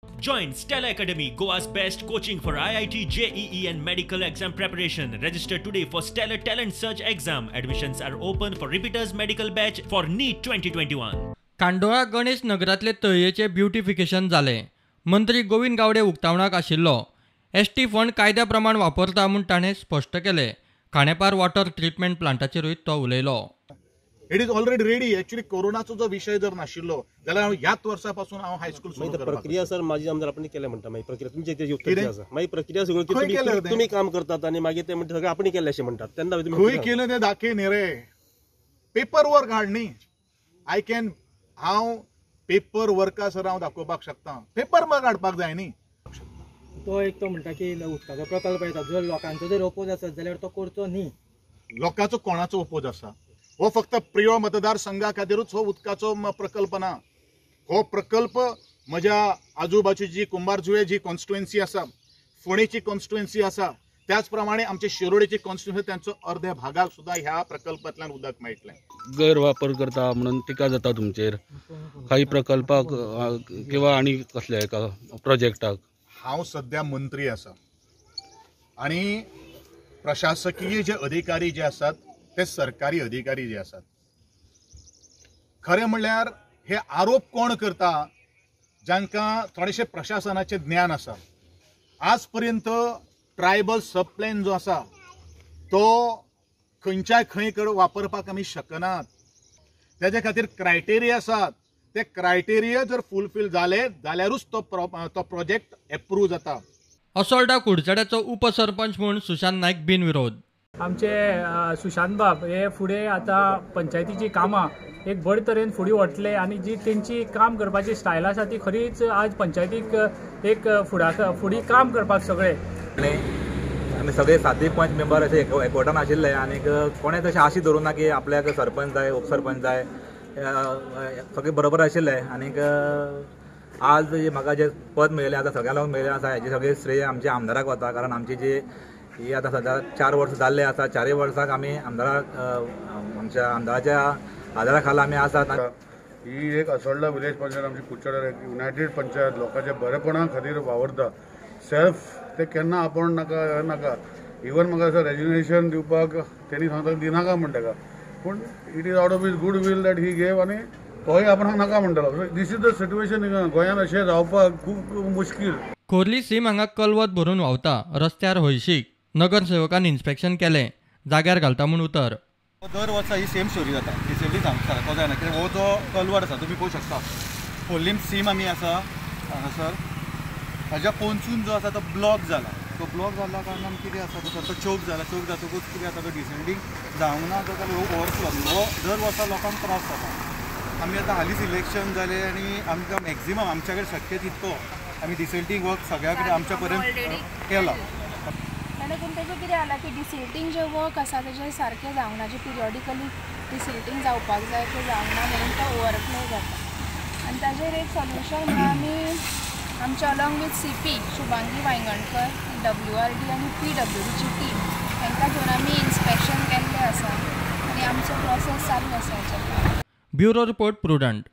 Join Stella Academy, Goa's best coaching for IIT, JEE and medical exam preparation. Register today for Stellar Talent Search exam. Admissions are open for repeaters medical batch for NEET 2021. Kandola Ganesh नगरातले तळयेचे beautification जाले. मंत्री गोविंद गावडे उक्तावणाक आशिल्लो. ST fund कायद्या प्रमाण वापरता म्हूण ताणें स्पश्ट केलें. खांडेपार वॉटर ट्रीटमेंट प्लांटाचेरूय तो उलयलो. It is already ready. Actually कोरोनाचो जो विषय जर नाशिल्लो जाल्यार ह्याच वर्सापासून हांव हायस्कूल सुरू करता. प्रक्रिया सर माझी आमदार आपण केल्या म्हणटा. मागीर प्रक्रिया तुमची तेजी उत्तर आसा. मागीर प्रक्रिया सगळं तुम्ही काम करतात आणि मागीर ते म्हणटा सगळं आपण केलें अशें म्हणटात. तेन्ना खंय केलें तें दाखय न्ही रे. पेपर वर्क हाड न्ही. हांव पेपर वर्कासर हांव दाखोवपाक शकता. पेपर वर्क हाडपाक जाय न्ही. तो एक तो म्हणटा की उदकाचो प्रकल्प येता. जर लोकांचो जर ओपोज आसत जाल्यार तो करचो न्ही. लोकांचो कोणाचो ओपोज आसा? हो फक्त प्रियो मतदारसंघा खातीरूच हो उदकाचो प्रकल्प ना. हो प्रकल्प म्हज्या आजूबाजूची जी कुंभारजुवे जी कॉन्स्टिट्युएन्सी आसा, फोंडेची कॉन्स्टिट्युएन्सी आसा, त्याच प्रमाणे आमचे शिरोडेची कॉन्स्टिट्युएन्सी त्यांचो अर्ध्या भागाक सुद्धा ह्या प्रकल्पांतल्यान उदक मेळटलें. गैरवापर करता म्हणून टिका जाता तुमचेर. काही प्रकल्पाक किंवा आनी कसल्या एका प्रोजेक्टाक. हांव सध्या मंत्री आसा आणि प्रशासकीय जे अधिकारी जे आसात ते सरकारी अधिकारी जे आसात. खरें म्हणल्यार हे आरोप कोण करता? जांकां थोडेशे प्रशासनाचे ज्ञान आसा. आज पर्यंत ट्रायबल सब प्लॅन जो आसा तो खंयच्याय खंय वापरपाक आमी शकनात. तेजे खातीर क्रायटेरिया आसात. ते क्रायटेरिया जर फुलफील जाले जाल्यारूच तो प्रोजेक्ट एप्रूव्ह जाता. असोल्डा कुडचड्याचो उपसरपंच म्हूण सुशांत नायक बिनविरोध. आमचे सुशांत बाब हे फुडें आतां पंचायतीची कामां एक बरे तरेन फुडें वतले आणि जी तेंची काम करपाची स्टायल आसा ती खरीच आज पंचायतीक एक फुडें काम करपाक सगळे. आमी सगळे 7 मेंबर अशे एकवटान आशिल्ले आनी कोणें तशें आशी धरून ना की आपल्याक सरपंच जाय उपसरपंच जाय. सगळे बरोबर आशिल्ले आनीक आज म्हाका जे पद मेळिल्लें आतां सगळ्यां लोक मेळिल्लें आसा हेजे सगळे श्रेय आमच्या आमदाराक वता. कारण आमची जी ही आतां सद्या 4 वर्सां जाल्ले आसा. 4 वर्सांक आमी आमच्या आमदाराच्या आदारा खाला आमी आसात. ही एक असोल्डा विलेज पंचायत आमची कुडचड्यार एक युनायटेड पंचायत लोकांच्या बरेपणा खातीर वावरता. सेल्फ ते केन्ना आपण नाका. इवन म्हाका असं रेजिग्नेशन दिवपाक तेणी सांगता दिनाका म्हणटा. पूण it is out of his good will that he gave आनी तोय आपणाक नाका म्हणटालो. दीस इज द सिट्युएशन गोंयांत अशें जावपाक खूब मुश्कील. खोर्ली सीम हांगा कलवत भरून व्हांवता. रस्त्यार हळशीक. नगरसेवकान इन्स्पेक्शन केलें. जाग्यार घालता म्हूण उतर. दर वर्सा ही सेम स्टोरी जाता. डिसेंबली सांगता जायना कित्याक हो जो कलवट आसा तुमी पळोवंक शकता. खोर्लीम सीम आमी आसा हांगासर हाज्या पोंसून जो आसा तो ब्लॉक जाला. तो ब्लॉक जाल्ल्या कारणान कितें आसा तो चोक जाला. चोक जातकूच कितें जाता तो डिसेंडींग जावंक ना जाता ओवरफ्लो हो दर वर्सा लोकांक त्रास जाता. आमी आतां हालींच इलेक्शन जालें आनी आमकां मॅक्झिमम आमच्या कडेन शक्य तितको आमी डिसेल्टींग वर्क सगळ्या कडेन आमच्या पर्यंत केला. पूण तेजें कितें जाला की डिसेल्टींग जे वर्क आसा तेजें सारकें जावना. जे पिरियडिकली डिसेल्टींग जावपाक जाय तें जावना म्हणून तो ओवरफ्लो जाता. आनी ताजेर एक सोल्युशन म्हणून आमी आमचे along with CP Shubhangi Wayangankar, WRD आनी PWDची टीम तांकां घेवन आमी इन्स्पेक्शन केल्लें आसा आनी आमचो प्रोसेस चालू आसा. Bureau report prudent.